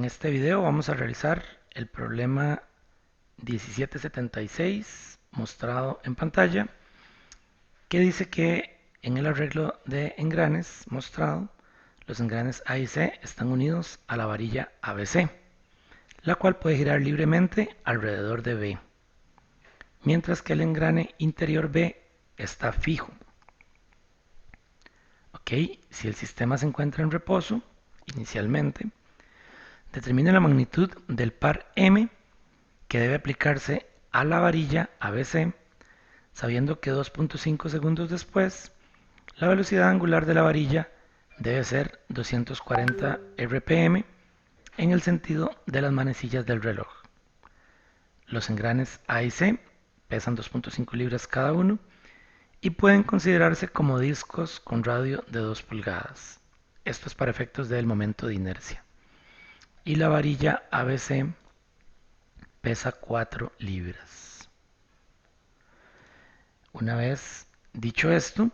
En este video vamos a realizar el problema 1776 mostrado en pantalla, que dice que en el arreglo de engranes mostrado, los engranes A y C están unidos a la varilla ABC, la cual puede girar libremente alrededor de B, mientras que el engrane interior B está fijo. Ok, si el sistema se encuentra en reposo inicialmente, determine la magnitud del par M que debe aplicarse a la varilla ABC, sabiendo que 2.5 segundos después la velocidad angular de la varilla debe ser 240 RPM en el sentido de las manecillas del reloj. Los engranes A y C pesan 2.5 libras cada uno y pueden considerarse como discos con radio de 2 pulgadas. Esto es para efectos del momento de inercia. Y la varilla ABC pesa 4 libras. Una vez dicho esto,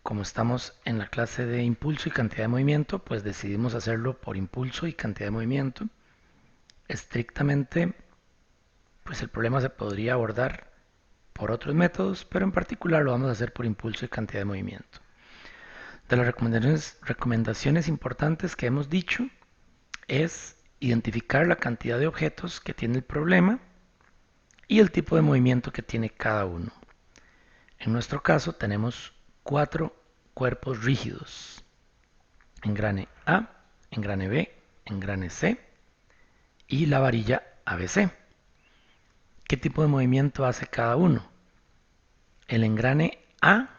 como estamos en la clase de impulso y cantidad de movimiento, pues decidimos hacerlo por impulso y cantidad de movimiento. Estrictamente, pues el problema se podría abordar por otros métodos, pero en particular lo vamos a hacer por impulso y cantidad de movimiento. De las recomendaciones importantes que hemos dicho es identificar la cantidad de objetos que tiene el problema y el tipo de movimiento que tiene cada uno. En nuestro caso tenemos 4 cuerpos rígidos: engrane A, engrane B, engrane C y la varilla ABC. ¿Qué tipo de movimiento hace cada uno? El engrane A,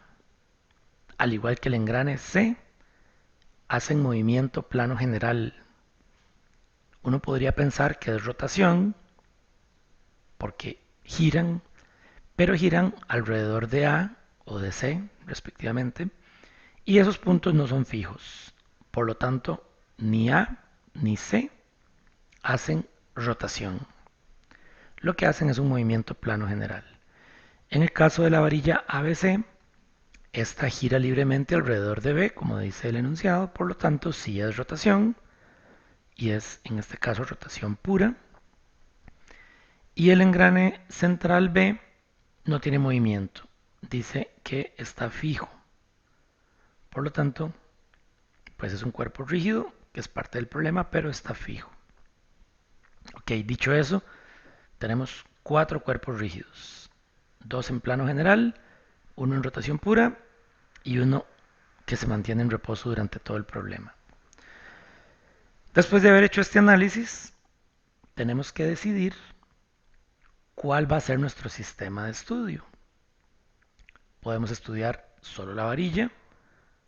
al igual que el engrane C, hacen movimiento plano general. Uno podría pensar que es rotación porque giran, pero giran alrededor de A o de C respectivamente, y esos puntos no son fijos. Por lo tanto, ni A ni C hacen rotación. Lo que hacen es un movimiento plano general. En el caso de la varilla ABC, esta gira libremente alrededor de B, como dice el enunciado, por lo tanto sí es rotación, y es en este caso rotación pura. Y el engrane central B no tiene movimiento, dice que está fijo. Por lo tanto, pues es un cuerpo rígido, que es parte del problema, pero está fijo. Ok, dicho eso, tenemos 4 cuerpos rígidos: 2 en plano general, uno en rotación pura y uno que se mantiene en reposo durante todo el problema. Después de haber hecho este análisis, tenemos que decidir cuál va a ser nuestro sistema de estudio. Podemos estudiar solo la varilla,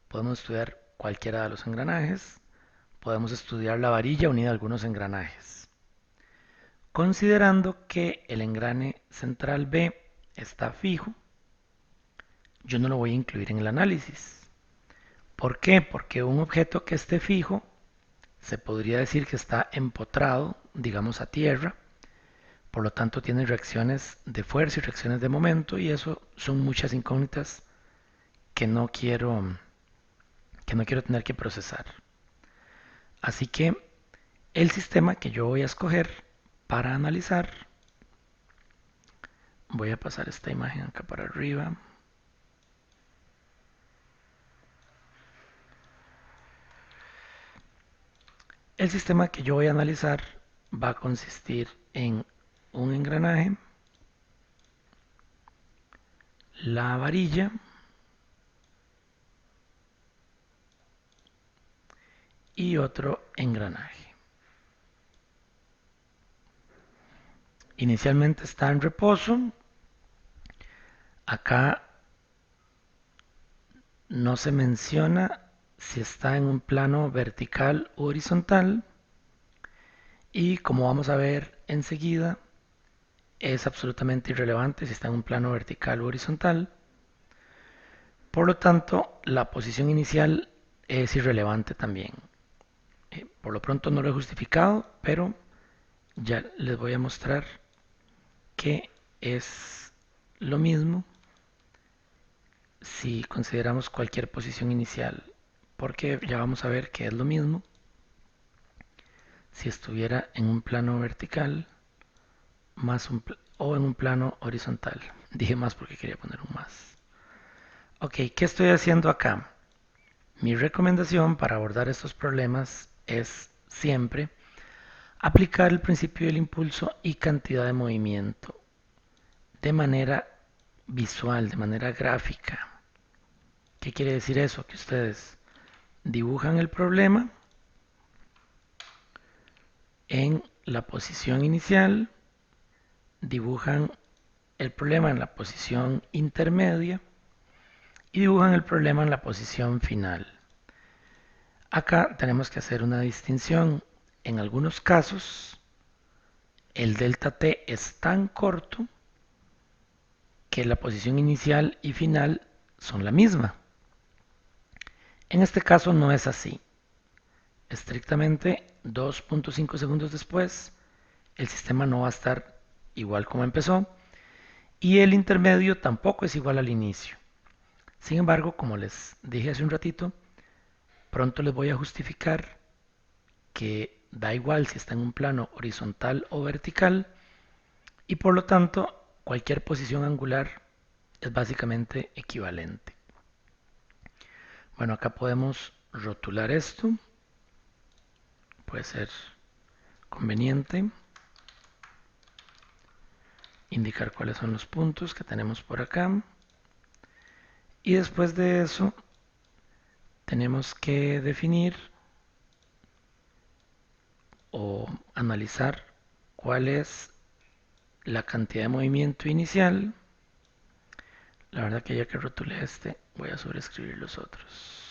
podemos estudiar cualquiera de los engranajes, podemos estudiar la varilla unida a algunos engranajes. Considerando que el engrane central B está fijo, yo no lo voy a incluir en el análisis. ¿Por qué? Porque un objeto que esté fijo se podría decir que está empotrado, digamos, a tierra, por lo tanto tiene reacciones de fuerza y reacciones de momento, y eso son muchas incógnitas que no quiero tener que procesar. Así que el sistema que yo voy a escoger para analizar, voy a pasar esta imagen acá para arriba. El sistema que yo voy a analizar va a consistir en un engranaje, la varilla y otro engranaje. Inicialmente está en reposo. Acá no se menciona si está en un plano vertical u horizontal, y como vamos a ver enseguida, es absolutamente irrelevante si está en un plano vertical u horizontal. Por lo tanto, la posición inicial es irrelevante también. Por lo pronto no lo he justificado, pero ya les voy a mostrar que es lo mismo si consideramos cualquier posición inicial, porque ya vamos a ver que es lo mismo si estuviera en un plano vertical o en un plano horizontal. Dije más porque quería poner un más. Ok, ¿qué estoy haciendo acá? Mi recomendación para abordar estos problemas es siempre aplicar el principio del impulso y cantidad de movimiento de manera visual, de manera gráfica. ¿Qué quiere decir eso? Que ustedes dibujan el problema en la posición inicial, dibujan el problema en la posición intermedia y dibujan el problema en la posición final. Acá tenemos que hacer una distinción. En algunos casos, el delta t es tan corto que la posición inicial y final son la misma. En este caso no es así. Estrictamente 2.5 segundos después, el sistema no va a estar igual como empezó y el intermedio tampoco es igual al inicio. Sin embargo, como les dije hace un ratito, pronto les voy a justificar que da igual si está en un plano horizontal o vertical y por lo tanto cualquier posición angular es básicamente equivalente. Bueno, acá podemos rotular esto, puede ser conveniente indicar cuáles son los puntos que tenemos por acá y después de eso tenemos que definir o analizar cuál es la cantidad de movimiento inicial. La verdad que ya que rotulé este, voy a sobreescribir los otros.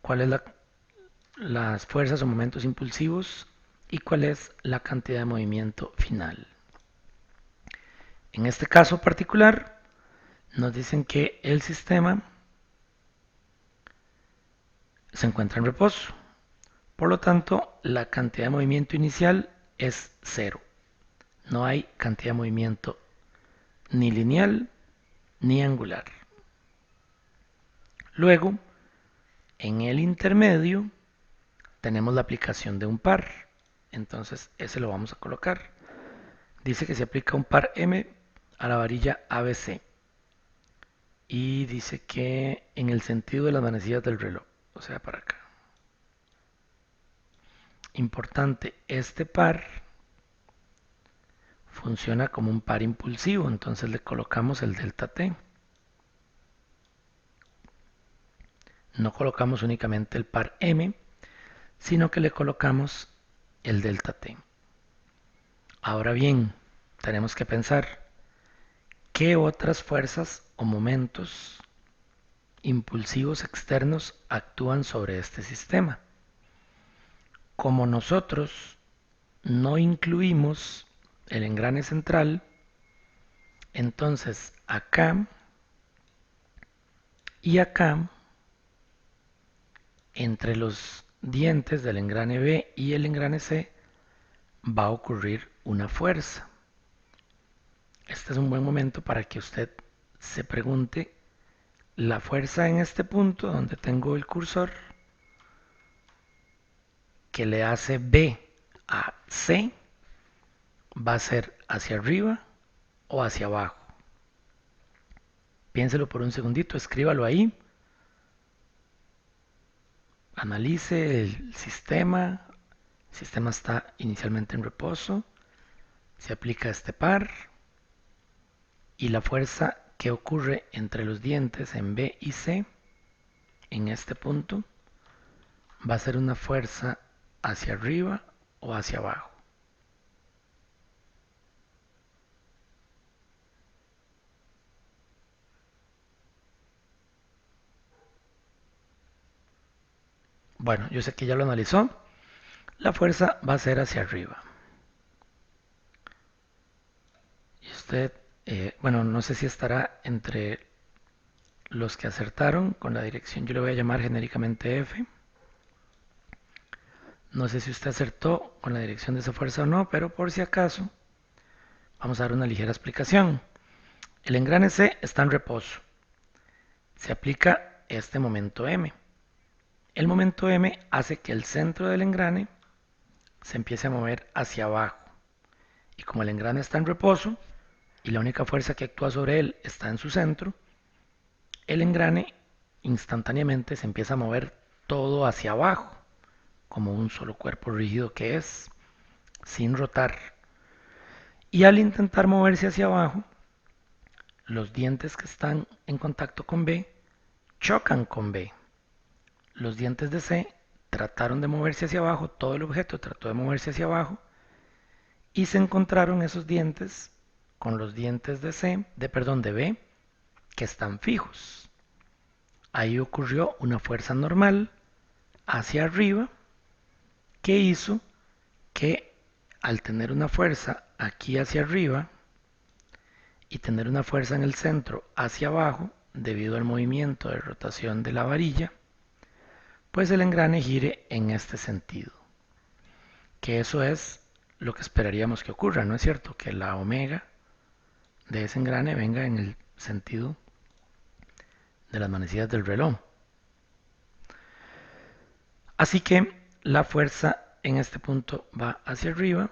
¿Cuál es las fuerzas o momentos impulsivos? ¿Y cuál es la cantidad de movimiento final? En este caso particular, nos dicen que el sistema se encuentra en reposo. Por lo tanto, la cantidad de movimiento inicial es cero. No hay cantidad de movimiento ni lineal ni angular. Luego, en el intermedio, tenemos la aplicación de un par. Entonces, ese lo vamos a colocar. Dice que se aplica un par M a la varilla ABC. Y dice que en el sentido de las manecillas del reloj. O sea, para acá. Importante, este par funciona como un par impulsivo. Entonces le colocamos el delta T. No colocamos únicamente el par M, sino que le colocamos el delta T. Ahora bien, tenemos que pensar qué otras fuerzas o momentos impulsivos externos actúan sobre este sistema. Como nosotros no incluimos el engrane central, entonces acá y acá, entre los dientes del engrane B y el engrane C, va a ocurrir una fuerza. Este es un buen momento para que usted se pregunte la fuerza en este punto donde tengo el cursor que le hace B a C va a ser hacia arriba o hacia abajo. Piénselo por un segundito, escríbalo ahí, analice el sistema está inicialmente en reposo, se aplica este par y la fuerza que ocurre entre los dientes en B y C en este punto va a ser una fuerza hacia arriba o hacia abajo. Bueno, yo sé que ya lo analizó. La fuerza va a ser hacia arriba. Y usted, bueno, no sé si estará entre los que acertaron con la dirección. Yo le voy a llamar genéricamente F. No sé si usted acertó con la dirección de esa fuerza o no, pero por si acaso, vamos a dar una ligera explicación. El engrane C está en reposo. Se aplica este momento M. El momento M hace que el centro del engrane se empiece a mover hacia abajo. Y como el engrane está en reposo y la única fuerza que actúa sobre él está en su centro, el engrane instantáneamente se empieza a mover todo hacia abajo, como un solo cuerpo rígido que es, sin rotar. Y al intentar moverse hacia abajo, los dientes que están en contacto con B chocan con B. Los dientes de C trataron de moverse hacia abajo, todo el objeto trató de moverse hacia abajo y se encontraron esos dientes con los dientes de B que están fijos. Ahí ocurrió una fuerza normal hacia arriba que hizo que al tener una fuerza aquí hacia arriba y tener una fuerza en el centro hacia abajo, debido al movimiento de rotación de la varilla, pues el engrane gire en este sentido. Que eso es lo que esperaríamos que ocurra, ¿no es cierto? Que la omega de ese engrane venga en el sentido de las manecillas del reloj. Así que la fuerza en este punto va hacia arriba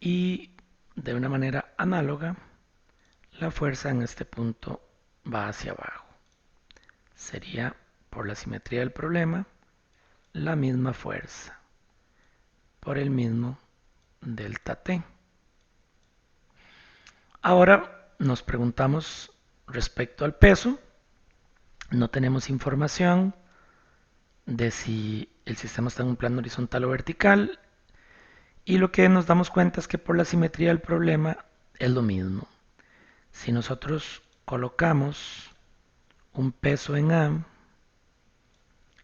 y de una manera análoga la fuerza en este punto va hacia abajo. Sería, por la simetría del problema, la misma fuerza por el mismo delta T. Ahora nos preguntamos respecto al peso. No tenemos información de si el sistema está en un plano horizontal o vertical. Y lo que nos damos cuenta es que por la simetría del problema es lo mismo. Si nosotros colocamos un peso en A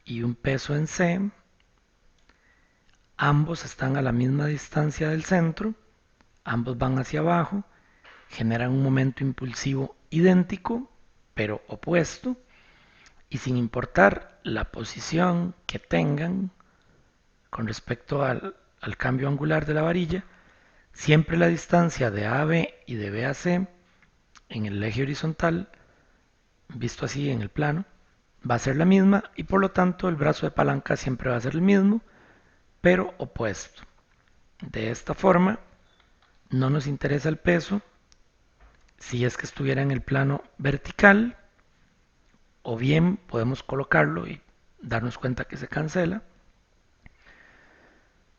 y un peso en C, ambos están a la misma distancia del centro, ambos van hacia abajo, generan un momento impulsivo idéntico, pero opuesto, y sin importar la posición que tengan con respecto al cambio angular de la varilla, siempre la distancia de AB y de B a C en el eje horizontal, visto así en el plano, va a ser la misma y por lo tanto el brazo de palanca siempre va a ser el mismo, pero opuesto. De esta forma, no nos interesa el peso si es que estuviera en el plano vertical, o bien podemos colocarlo y darnos cuenta que se cancela.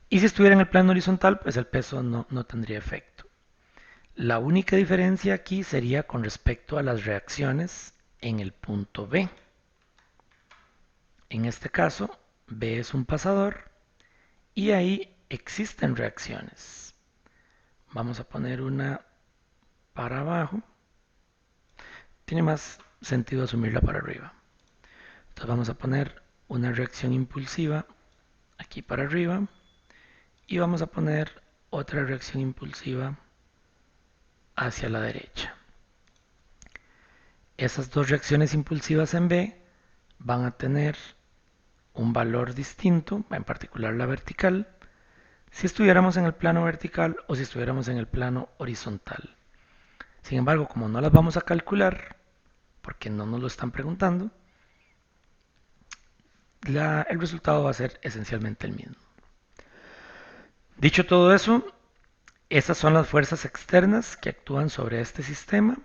Y si estuviera en el plano horizontal, pues el peso no tendría efecto. La única diferencia aquí sería con respecto a las reacciones en el punto B. En este caso, B es un pasador y ahí existen reacciones. Vamos a poner una para abajo. Tiene más sentido asumirla para arriba. Entonces vamos a poner una reacción impulsiva aquí para arriba y vamos a poner otra reacción impulsiva hacia la derecha. Esas dos reacciones impulsivas en B van a tener un valor distinto, en particular la vertical, si estuviéramos en el plano vertical o si estuviéramos en el plano horizontal. Sin embargo, como no las vamos a calcular, porque no nos lo están preguntando, el resultado va a ser esencialmente el mismo. Dicho todo eso, estas son las fuerzas externas que actúan sobre este sistema.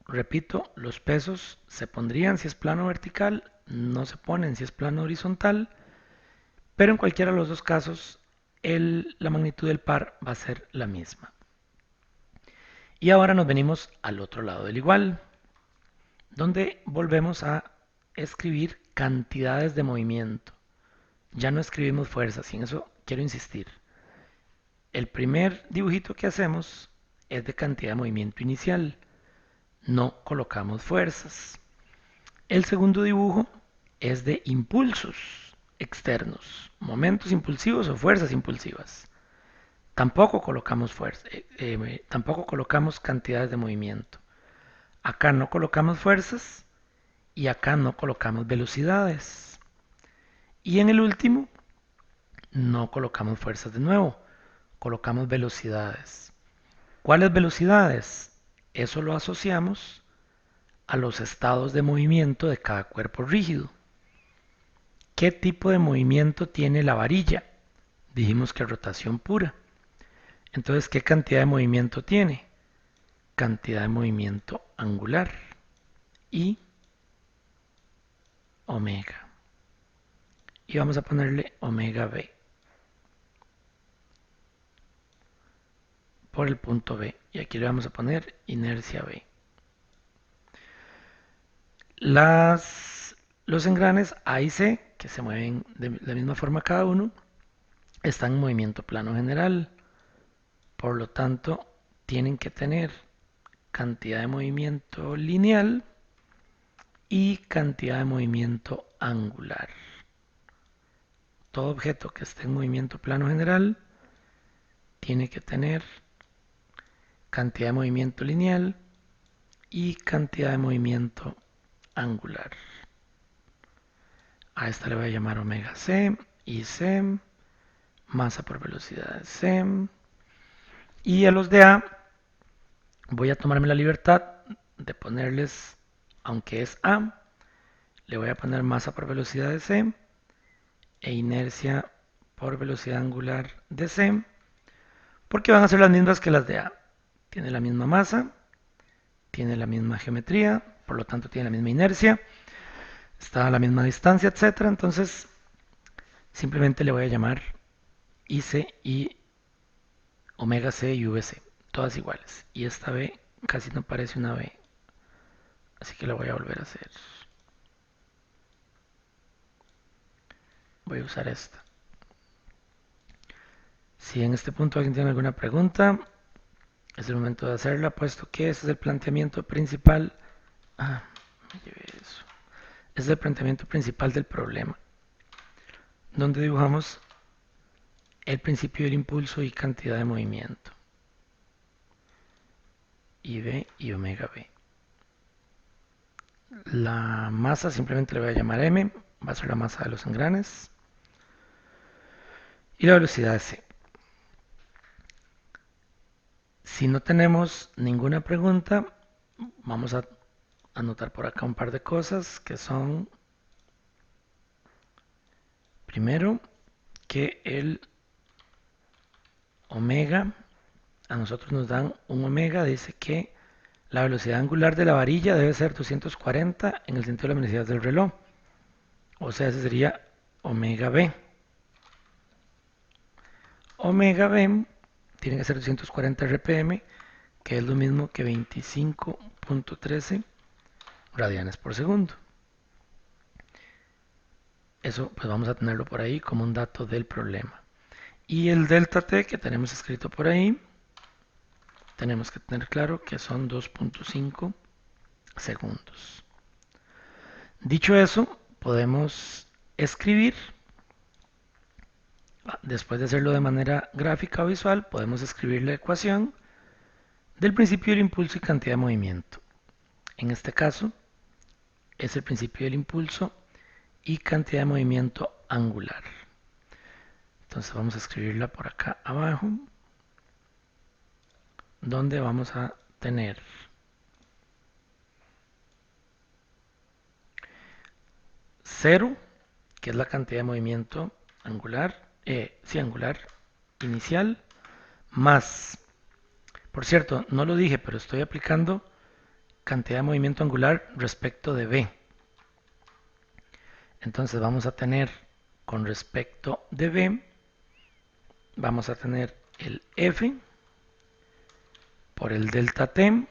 Repito, los pesos se pondrían si es plano vertical, no se ponen si es plano horizontal, pero en cualquiera de los dos casos la magnitud del par va a ser la misma. Y ahora nos venimos al otro lado del igual, donde volvemos a escribir cantidades de movimiento. Ya no escribimos fuerzas, y en eso quiero insistir. El primer dibujito que hacemos es de cantidad de movimiento inicial. No colocamos fuerzas. El segundo dibujo es de impulsos externos, momentos impulsivos o fuerzas impulsivas. Tampoco colocamos tampoco colocamos cantidades de movimiento. Acá no colocamos fuerzas y acá no colocamos velocidades. Y en el último no colocamos fuerzas de nuevo, colocamos velocidades. ¿Cuáles velocidades? Eso lo asociamos a los estados de movimiento de cada cuerpo rígido. ¿qué tipo de movimiento tiene la varilla? Dijimos que rotación pura. Entonces, ¿qué cantidad de movimiento tiene? Cantidad de movimiento angular y omega. Y vamos a ponerle omega B por el punto B. Y aquí le vamos a poner inercia B. Los engranes A y C, que se mueven de la misma forma cada uno, están en movimiento plano general. Por lo tanto, tienen que tener cantidad de movimiento lineal y cantidad de movimiento angular. Todo objeto que esté en movimiento plano general tiene que tener cantidad de movimiento lineal y cantidad de movimiento angular. A esta le voy a llamar omega C y C, masa por velocidad de C. Y a los de A voy a tomarme la libertad de ponerles, aunque es A, le voy a poner masa por velocidad de C e inercia por velocidad angular de C, porque van a ser las mismas que las de A. Tiene la misma masa, tiene la misma geometría, por lo tanto tiene la misma inercia, está a la misma distancia, etc. Entonces simplemente le voy a llamar IC y omega C y VC, todas iguales. Y esta B casi no parece una B, así que la voy a volver a hacer. Voy a usar esta. Si en este punto alguien tiene alguna pregunta, es el momento de hacerla, puesto que ese es el planteamiento principal. Me llevé eso. Ese es el planteamiento principal del problema, donde dibujamos el principio del impulso y cantidad de movimiento. IB y omega B. La masa simplemente le voy a llamar M, va a ser la masa de los engranes. Y la velocidad es C. Si no tenemos ninguna pregunta, vamos a anotar por acá un par de cosas que son, primero, que el omega, a nosotros nos dan un omega, dice que la velocidad angular de la varilla debe ser 240 en el sentido de la velocidad del reloj. O sea, ese sería omega B. Omega B tiene que ser 240 RPM, que es lo mismo que 25.13 radianes por segundo. Eso pues vamos a tenerlo por ahí como un dato del problema. Y el delta T que tenemos escrito por ahí, tenemos que tener claro que son 2.5 segundos. Dicho eso, podemos escribir, después de hacerlo de manera gráfica o visual, podemos escribir la ecuación del principio del impulso y cantidad de movimiento. En este caso, es el principio del impulso y cantidad de movimiento angular. Entonces vamos a escribirla por acá abajo, donde vamos a tener cero, que es la cantidad de movimiento angular, angular inicial, más, por cierto, no lo dije, pero estoy aplicando cantidad de movimiento angular respecto de B. Entonces vamos a tener, con respecto de B, vamos a tener el F por el delta T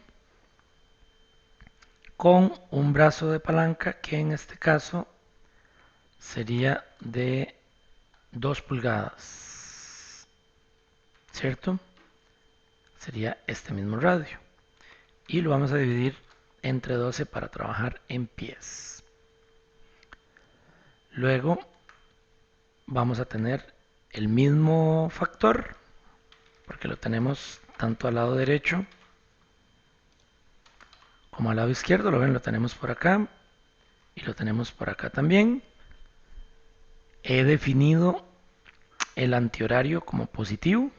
con un brazo de palanca que en este caso sería de 2 pulgadas, ¿cierto? Sería este mismo radio. Y lo vamos a dividir entre 12 para trabajar en pies. Luego vamos a tener el mismo factor, porque lo tenemos tanto al lado derecho como al lado izquierdo. Lo ven, lo tenemos por acá y lo tenemos por acá también. He definido el antihorario como positivo.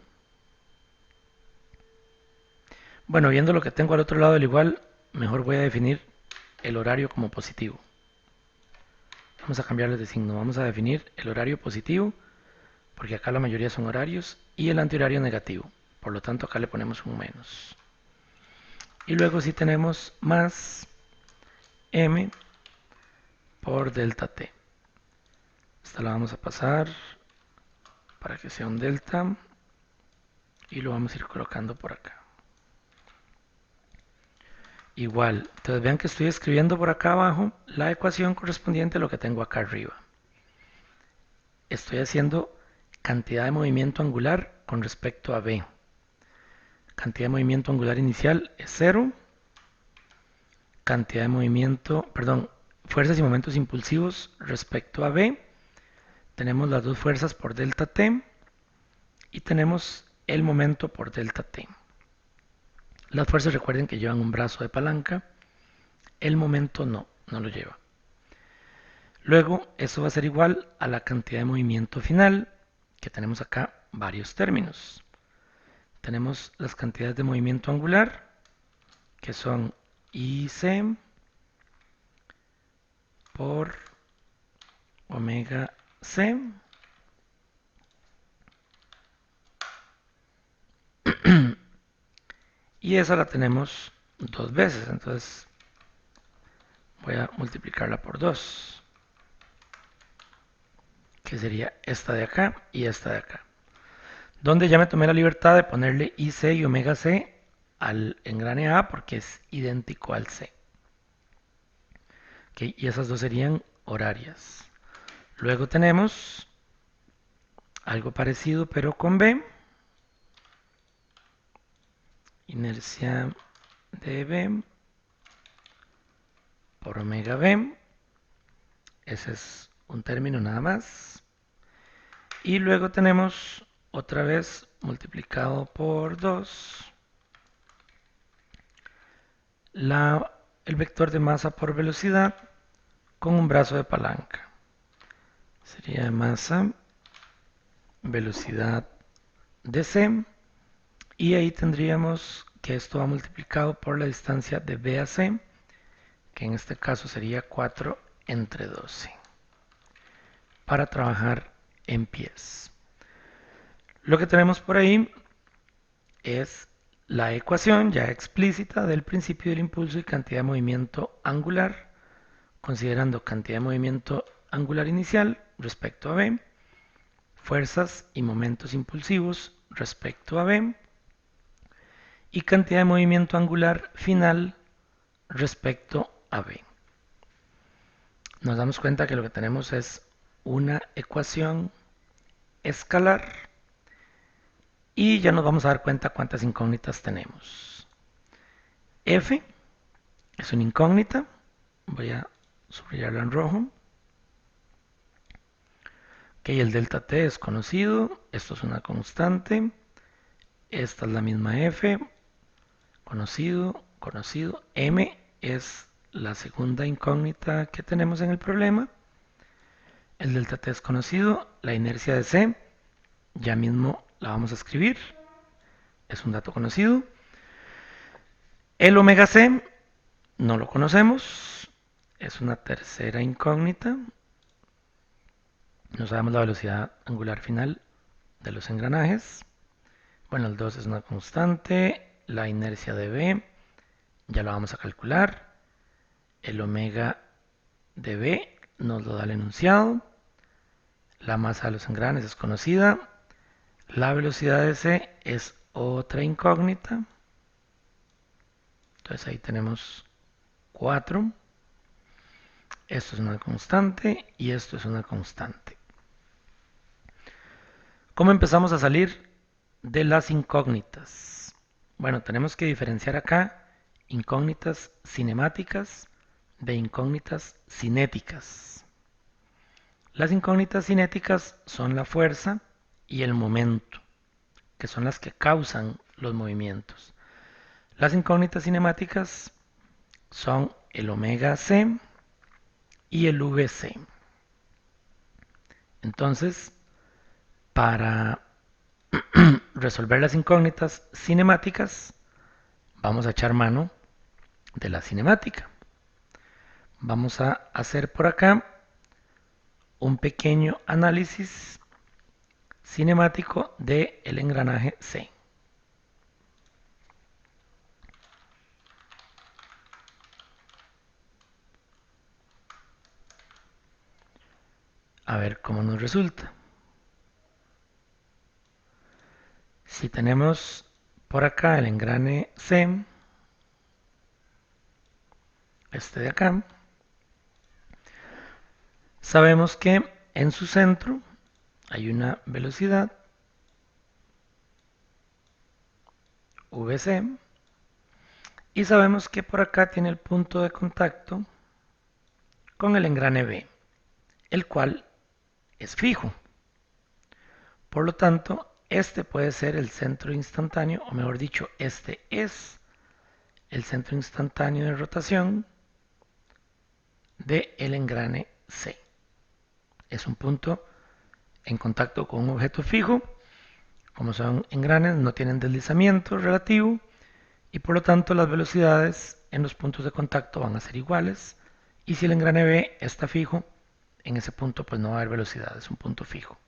Bueno, viendo lo que tengo al otro lado del igual, mejor voy a definir el horario como positivo. Vamos a cambiarles de signo. Vamos a definir el horario positivo, porque acá la mayoría son horarios, y el antihorario negativo. Por lo tanto, acá le ponemos un menos. Y luego si tenemos más m por delta t. Esta la vamos a pasar para que sea un delta y lo vamos a ir colocando por acá. Igual, entonces vean que estoy escribiendo por acá abajo la ecuación correspondiente a lo que tengo acá arriba. Estoy haciendo cantidad de movimiento angular con respecto a B. Cantidad de movimiento angular inicial es 0. Cantidad de movimiento, perdón, fuerzas y momentos impulsivos respecto a B. Tenemos las dos fuerzas por delta T y tenemos el momento por delta T. Las fuerzas recuerden que llevan un brazo de palanca, el momento no lo lleva. Luego, eso va a ser igual a la cantidad de movimiento final, que tenemos acá varios términos. Tenemos las cantidades de movimiento angular, que son IC por omega C. Y esa la tenemos dos veces, entonces voy a multiplicarla por 2, que sería esta de acá y esta de acá. Donde ya me tomé la libertad de ponerle IC y omega C al engrane A porque es idéntico al C. Okay, y esas dos serían horarias. Luego tenemos algo parecido pero con B. Inercia de B por omega B. Ese es un término nada más. Y luego tenemos otra vez multiplicado por 2 el vector de masa por velocidad con un brazo de palanca. Sería masa, velocidad de c, y ahí tendríamos que esto va multiplicado por la distancia de B a C, que en este caso sería 4 entre 12, para trabajar en pies. Lo que tenemos por ahí es la ecuación ya explícita del principio del impulso y cantidad de movimiento angular, considerando cantidad de movimiento angular inicial respecto a B, fuerzas y momentos impulsivos respecto a B, y cantidad de movimiento angular final respecto a B. Nos damos cuenta que lo que tenemos es una ecuación escalar y ya nos vamos a dar cuenta cuántas incógnitas tenemos. F es una incógnita, voy a subrayarla en rojo. Ok, el delta T es conocido, esto es una constante, esta es la misma F, conocido, conocido. M es la segunda incógnita que tenemos en el problema. El delta T es conocido, la inercia de C, ya mismo la vamos a escribir, es un dato conocido. El omega C no lo conocemos, es una tercera incógnita. No sabemos la velocidad angular final de los engranajes. Bueno, el 2 es una constante, la inercia de B ya la vamos a calcular. El omega de B nos lo da el enunciado. La masa de los engranes es conocida. La velocidad de C es otra incógnita. Entonces ahí tenemos 4. Esto es una constante y esto es una constante. ¿Cómo empezamos a salir de las incógnitas? Bueno, tenemos que diferenciar acá incógnitas cinemáticas de incógnitas cinéticas. Las incógnitas cinéticas son la fuerza y el momento, que son las que causan los movimientos. Las incógnitas cinemáticas son el omega c y el vc. Entonces, para resolver las incógnitas cinemáticas, vamos a echar mano de la cinemática. Vamos a hacer por acá un pequeño análisis cinemático del engranaje C. A ver cómo nos resulta. Si tenemos por acá el engrane C, este de acá, sabemos que en su centro hay una velocidad VC y sabemos que por acá tiene el punto de contacto con el engrane B, el cual es fijo. Por lo tanto, este puede ser el centro instantáneo, o mejor dicho, este es el centro instantáneo de rotación del engrane C. Es un punto en contacto con un objeto fijo. Como son engranes, no tienen deslizamiento relativo y por lo tanto las velocidades en los puntos de contacto van a ser iguales. Y si el engrane B está fijo, en ese punto pues no va a haber velocidad, es un punto fijo.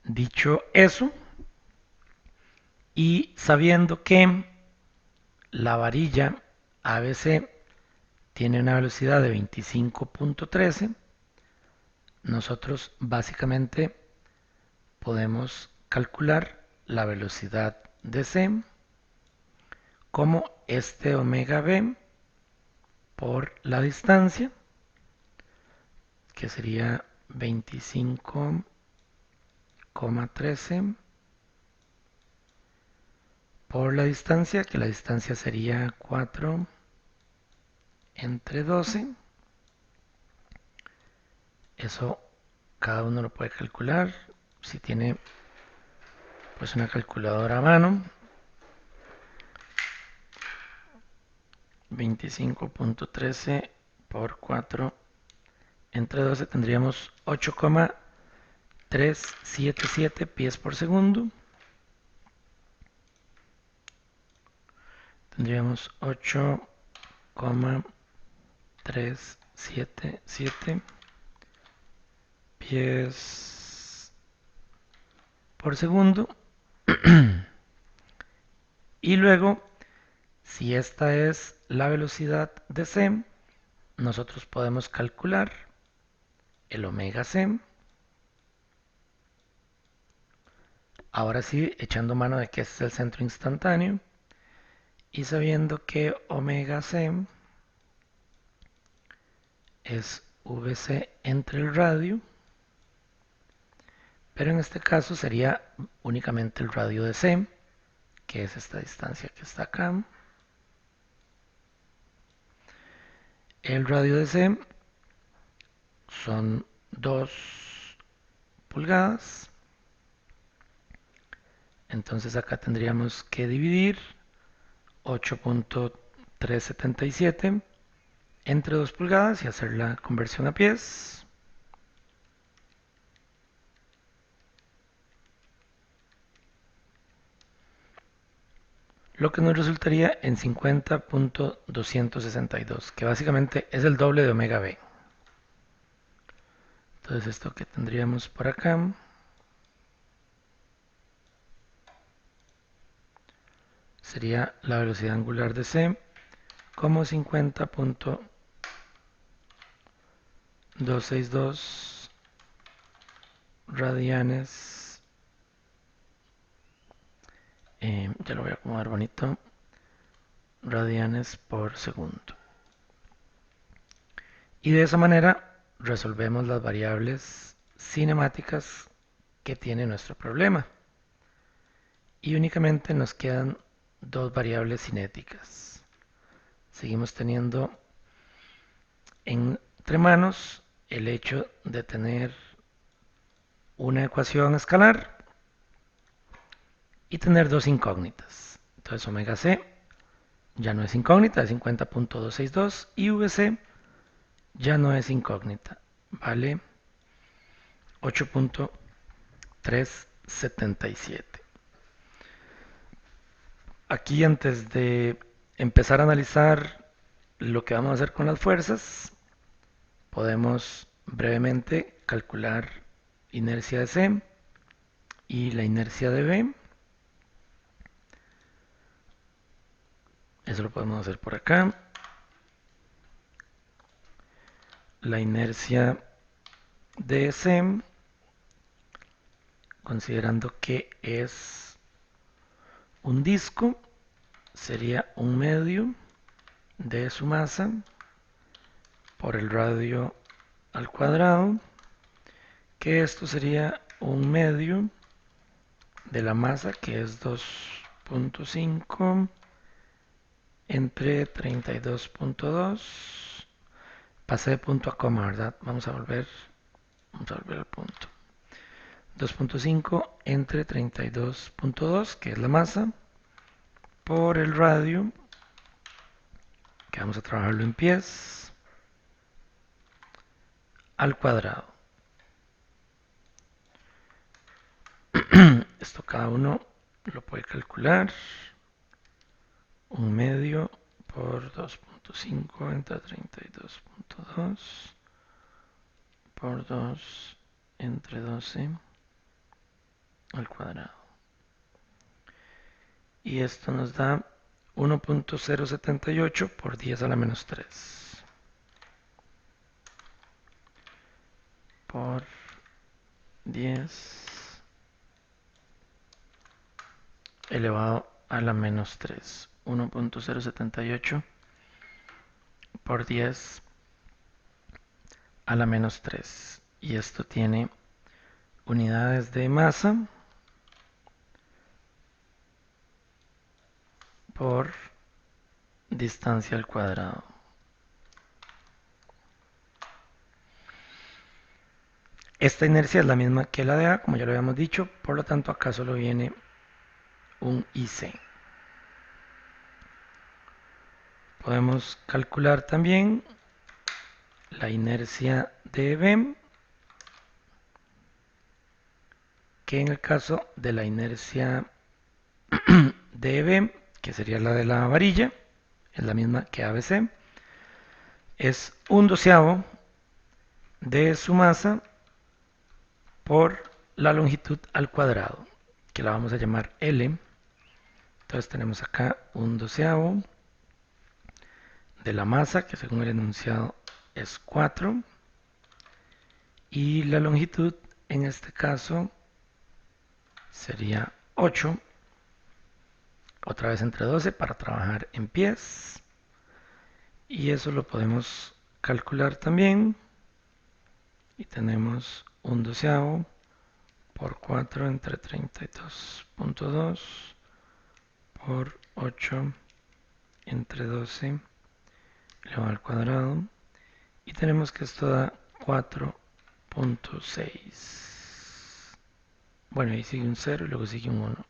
Dicho eso, y sabiendo que la varilla ABC tiene una velocidad de 25.13, nosotros básicamente podemos calcular la velocidad de C como este omega B por la distancia, que sería 25,13 por la distancia, que la distancia sería 4 entre 12. Eso cada uno lo puede calcular. Si tiene pues una calculadora a mano, 25.13 por 4 entre 12 tendríamos 8,377 pies por segundo. Tendríamos 8,377 pies por segundo. Y luego, si esta es la velocidad de C, nosotros podemos calcular el omega C. Ahora sí, echando mano de que este es el centro instantáneo y sabiendo que omega C es VC entre el radio, pero en este caso sería únicamente el radio de C, que es esta distancia que está acá. El radio de C son 2 pulgadas. Entonces acá tendríamos que dividir 8,377 entre 2 pulgadas y hacer la conversión a pies. Lo que nos resultaría en 50,262, que básicamente es el doble de omega B. Entonces esto que tendríamos por acá sería la velocidad angular de C como 50,262 radianes. Ya lo voy a acomodar bonito. Radianes por segundo. Y de esa manera resolvemos las variables cinemáticas que tiene nuestro problema. Y únicamente nos quedan dos variables cinéticas. Seguimos teniendo entre manos el hecho de tener una ecuación escalar y tener dos incógnitas. Entonces omega C ya no es incógnita, es 50,262 y VC ya no es incógnita, vale 8,377. Aquí antes de empezar a analizar lo que vamos a hacer con las fuerzas, podemos brevemente calcular inercia de C y la inercia de B. Eso lo podemos hacer por acá. La inercia de C, considerando que es un disco, sería un medio de su masa por el radio al cuadrado, que esto sería un medio de la masa, que es 2.5 entre 32.2. Pasé de punto a coma, ¿verdad? Vamos a volver al punto. 2.5 entre 32.2, que es la masa, por el radio, que vamos a trabajarlo en pies, al cuadrado. Esto cada uno lo puede calcular. Un medio por 2.5 entre 32.2 por 2 entre 12 al cuadrado. Y esto nos da 1.078 por 10 a la menos 3 por 10 elevado a la menos 3. 1.078 por 10 a la menos 3. Y esto tiene unidades de masa por distancia al cuadrado. Esta inercia es la misma que la de A, como ya lo habíamos dicho, por lo tanto acá solo viene un IC. Podemos calcular también la inercia de B, que en el caso de la inercia de B, que sería la de la varilla, es la misma que ABC, es 1/12 de su masa por la longitud al cuadrado, que la vamos a llamar L. Entonces tenemos acá 1/12 de la masa, que según el enunciado es 4, y la longitud en este caso sería 8, otra vez entre 12 para trabajar en pies, y eso lo podemos calcular también, y tenemos 1/12 por 4 entre 32.2 por 8 entre 12 elevado al cuadrado, y tenemos que esto da 4.6. Bueno, ahí sigue un 0 y luego sigue un 1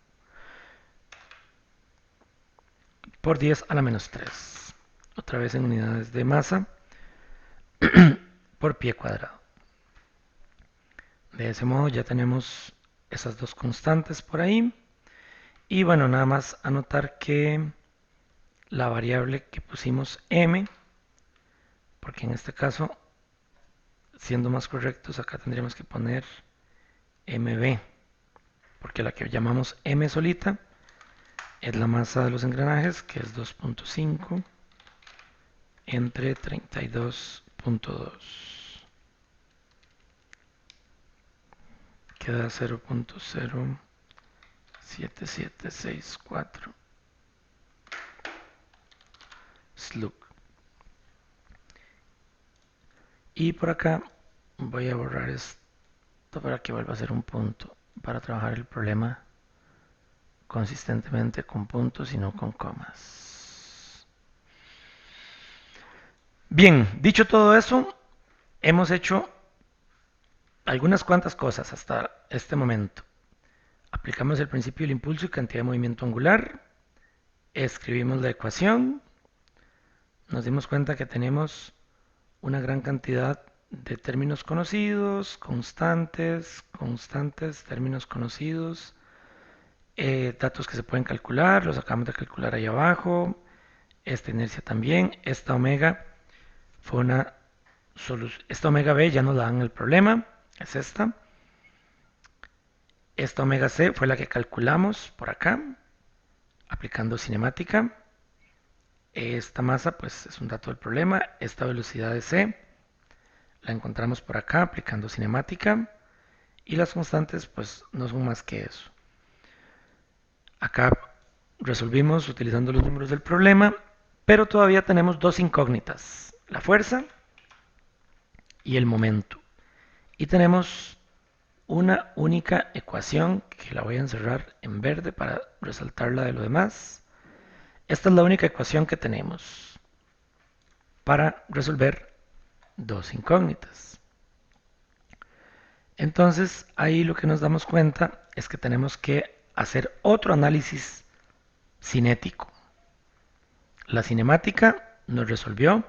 por 10 a la menos 3, otra vez en unidades de masa por pie cuadrado. De ese modo ya tenemos esas dos constantes por ahí. Y bueno, nada más anotar que la variable que pusimos m, porque en este caso, siendo más correctos, acá tendríamos que poner mb, porque la que llamamos m solita es la masa de los engranajes, que es 2.5 entre 32.2. Queda 0.07764 slug. Y por acá voy a borrar esto para que vuelva a ser un punto, para trabajar el problema consistentemente con puntos y no con comas. Bien, dicho todo eso, hemos hecho algunas cuantas cosas hasta este momento. Aplicamos el principio del impulso y cantidad de movimiento angular, escribimos la ecuación, nos dimos cuenta que tenemos una gran cantidad de términos conocidos, constantes, términos conocidos, datos que se pueden calcular, los acabamos de calcular ahí abajo, esta inercia también, esta omega fue una esta omega B ya nos la dan en el problema, es esta. Esta omega C fue la que calculamos por acá, aplicando cinemática. Esta masa pues es un dato del problema. Esta velocidad de C la encontramos por acá aplicando cinemática. Y las constantes pues no son más que eso. Acá resolvimos utilizando los números del problema, pero todavía tenemos dos incógnitas, la fuerza y el momento. Y tenemos una única ecuación que la voy a encerrar en verde para resaltarla de lo demás. Esta es la única ecuación que tenemos para resolver dos incógnitas. Entonces ahí lo que nos damos cuenta es que tenemos que hacer otro análisis cinético. La cinemática nos resolvió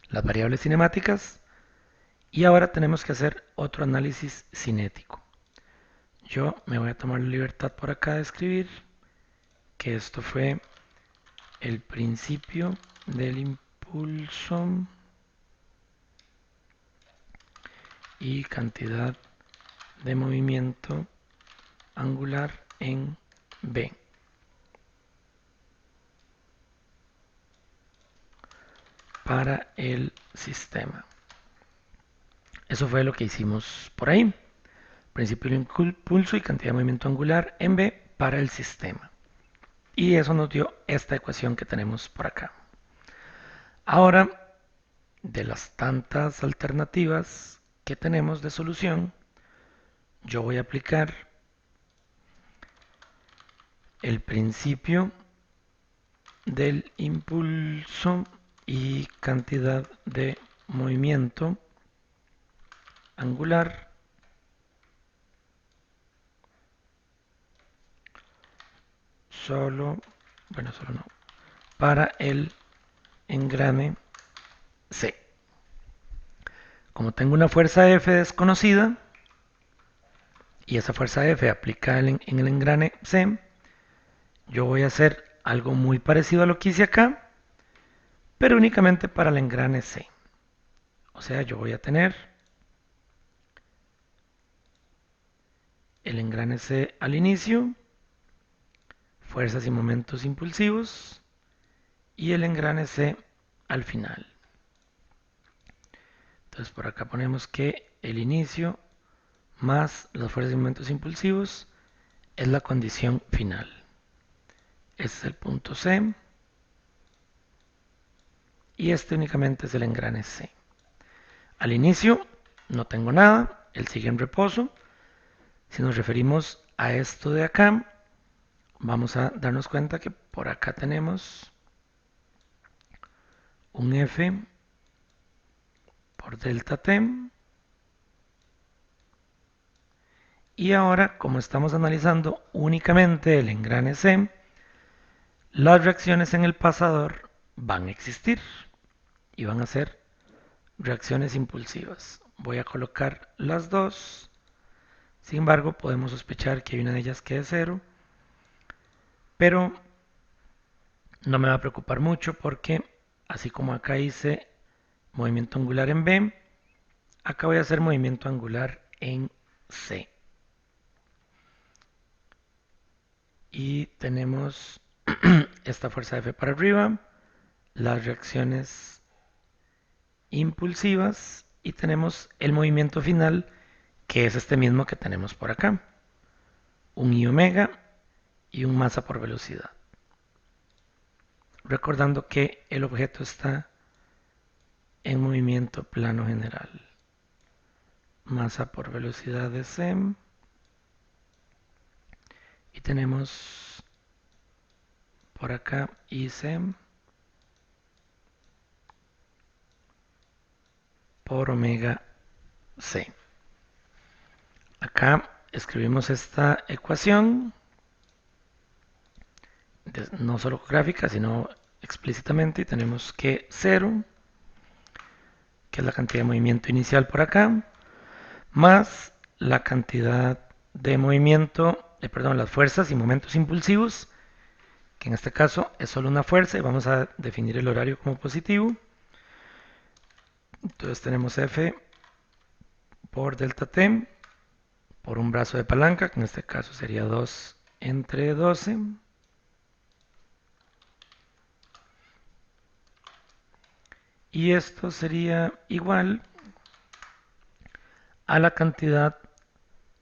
las variables cinemáticas y ahora tenemos que hacer otro análisis cinético. Yo me voy a tomar la libertad por acá de escribir que esto fue el principio del impulso y cantidad de movimiento angular en B. Para el sistema. Eso fue lo que hicimos por ahí. Principio del impulso y cantidad de movimiento angular en B para el sistema. Y eso nos dio esta ecuación que tenemos por acá. Ahora, de las tantas alternativas que tenemos de solución, yo voy a aplicar el principio del impulso y cantidad de movimiento angular solo no, para el engrane C. Como tengo una fuerza F desconocida y esa fuerza F aplica en el engrane C, yo voy a hacer algo muy parecido a lo que hice acá, pero únicamente para el engrane C. O sea, yo voy a tener el engrane C al inicio, fuerzas y momentos impulsivos, y el engrane C al final. Entonces por acá ponemos que el inicio más las fuerzas y momentos impulsivos es la condición final. Este es el punto C y este únicamente es el engrane C. Al inicio no tengo nada, él sigue en reposo. Si nos referimos a esto de acá, vamos a darnos cuenta que por acá tenemos un F por delta T. Y ahora, como estamos analizando únicamente el engrane C, las reacciones en el pasador van a existir y van a ser reacciones impulsivas. Voy a colocar las dos. Sin embargo, podemos sospechar que hay una de ellas que es cero, pero no me va a preocupar mucho porque así como acá hice movimiento angular en B, acá voy a hacer movimiento angular en C. Y tenemos esta fuerza F para arriba, las reacciones impulsivas y tenemos el movimiento final que es este mismo que tenemos por acá, un I omega y un masa por velocidad. Recordando que el objeto está en movimiento plano general. Masa por velocidad de C. Y tenemos por acá IC por omega C. Acá escribimos esta ecuación, no solo gráfica, sino explícitamente, y tenemos que 0, que es la cantidad de movimiento inicial por acá, más la cantidad de movimiento, perdón, las fuerzas y momentos impulsivos, que en este caso es solo una fuerza y vamos a definir el horario como positivo, Entonces tenemos F por delta T por un brazo de palanca, que en este caso sería 2 entre 12. Y esto sería igual a la cantidad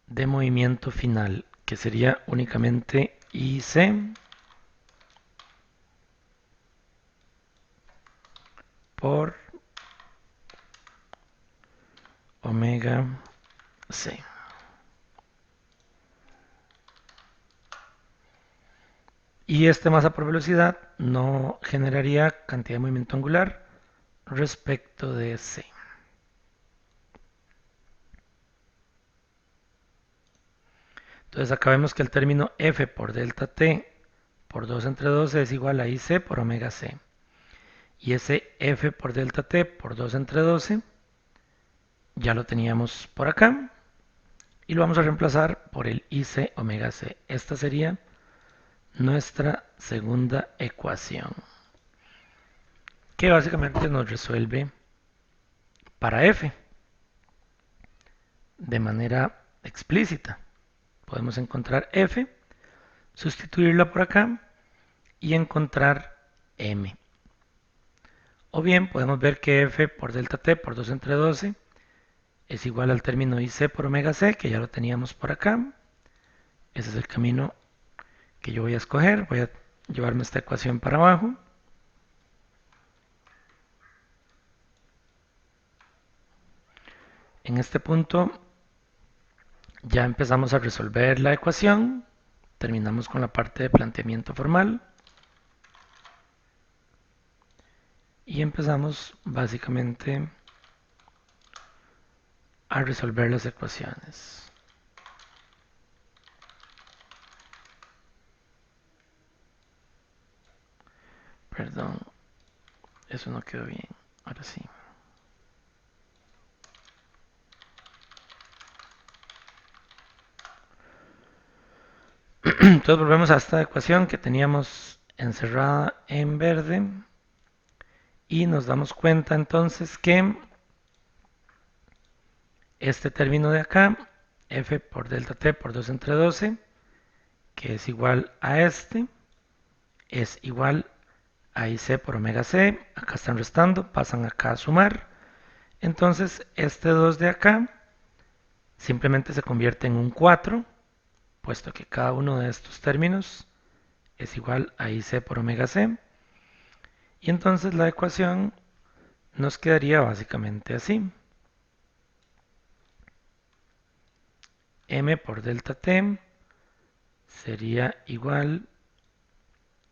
de movimiento final, que sería únicamente IC por omega C. Y este masa por velocidad no generaría cantidad de movimiento angular respecto de C. Entonces acá vemos que el término F por delta T por 2 entre 12 es igual a IC por omega C. Y ese F por delta T por 2 entre 12 ya lo teníamos por acá. Y lo vamos a reemplazar por el IC omega C. Esta sería nuestra segunda ecuación, que básicamente nos resuelve para F de manera explícita. Podemos encontrar F, sustituirla por acá y encontrar M. O bien podemos ver que F por delta T por 2 entre 12 es igual al término IC por omega C, que ya lo teníamos por acá. Ese es el camino que yo voy a escoger. Voy a llevarme esta ecuación para abajo. En este punto ya empezamos a resolver la ecuación. Terminamos con la parte de planteamiento formal. Y empezamos básicamente a resolver las ecuaciones. Perdón, eso no quedó bien. Ahora sí. Entonces volvemos a esta ecuación que teníamos encerrada en verde y nos damos cuenta entonces que este término de acá, F por delta T por 2 entre 12, que es igual a este, es igual a IC por omega C. Acá están restando, pasan acá a sumar. Entonces este 2 de acá simplemente se convierte en un 4, puesto que cada uno de estos términos es igual a IC por omega C. Y entonces la ecuación nos quedaría básicamente así. M por delta T sería igual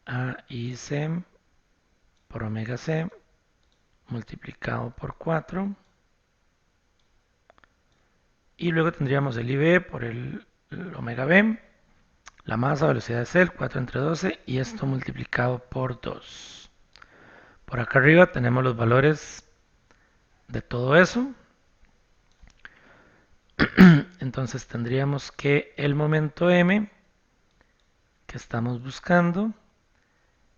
a IC por omega C multiplicado por 4. Y luego tendríamos el IB por el omega B, la masa, velocidad de C, 4 entre 12, y esto multiplicado por 2. Por acá arriba tenemos los valores de todo eso. Entonces tendríamos que el momento M que estamos buscando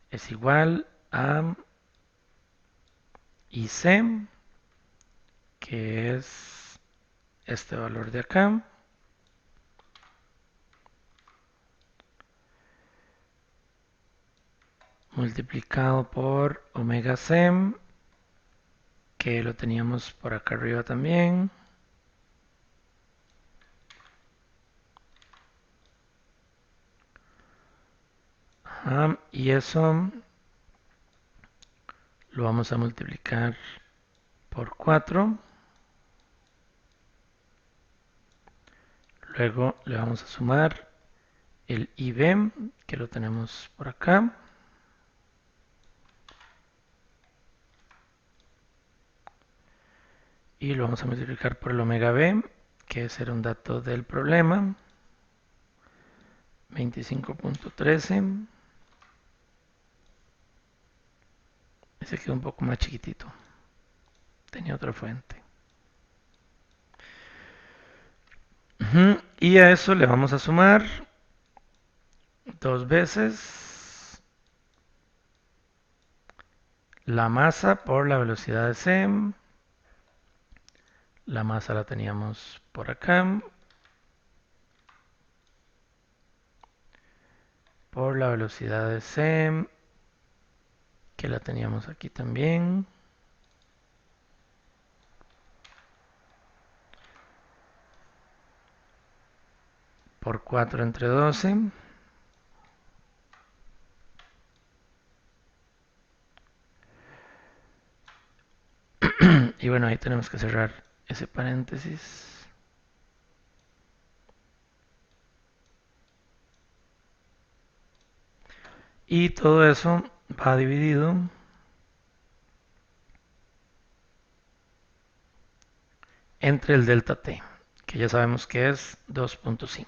es igual a IC, que es este valor de acá, multiplicado por omega C, que lo teníamos por acá arriba también. Y eso lo vamos a multiplicar por 4. Luego le vamos a sumar el IB, que lo tenemos por acá. Y lo vamos a multiplicar por el omega B, que ese era un dato del problema. 25.13. Ese quedó un poco más chiquitito. Tenía otra fuente. Y a eso le vamos a sumar 2 veces la masa por la velocidad de C La masa la teníamos por acá. Por la velocidad de c, que la teníamos aquí también. Por 4 entre 12. Y bueno, ahí tenemos que cerrar ese paréntesis. Y todo eso va dividido entre el delta t, que ya sabemos que es 2.5.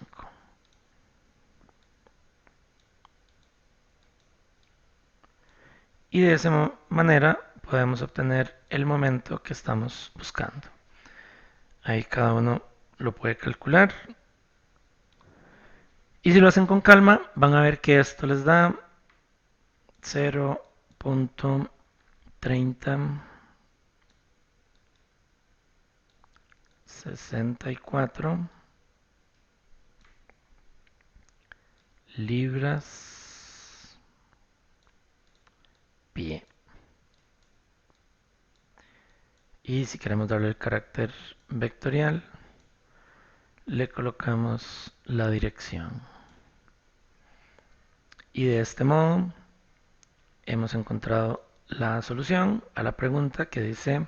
Y de esa manera podemos obtener el momento que estamos buscando. Ahí cada uno lo puede calcular. Y si lo hacen con calma, van a ver que esto les da 0.3064 libras pie. Y si queremos darle el carácter vectorial, le colocamos la dirección. Y de este modo hemos encontrado la solución a la pregunta que dice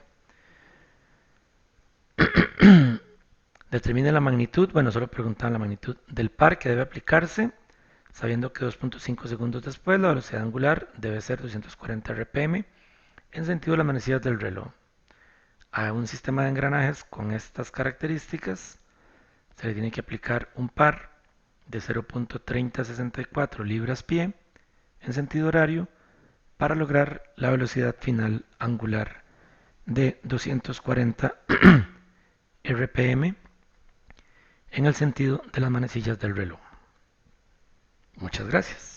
determine la magnitud, bueno, solo preguntaban la magnitud del par que debe aplicarse, sabiendo que 2.5 segundos después la velocidad angular debe ser 240 rpm en sentido de las manecillas del reloj. A un sistema de engranajes con estas características se le tiene que aplicar un par de 0.3064 libras-pie en sentido horario para lograr la velocidad final angular de 240 rpm en el sentido de las manecillas del reloj. Muchas gracias.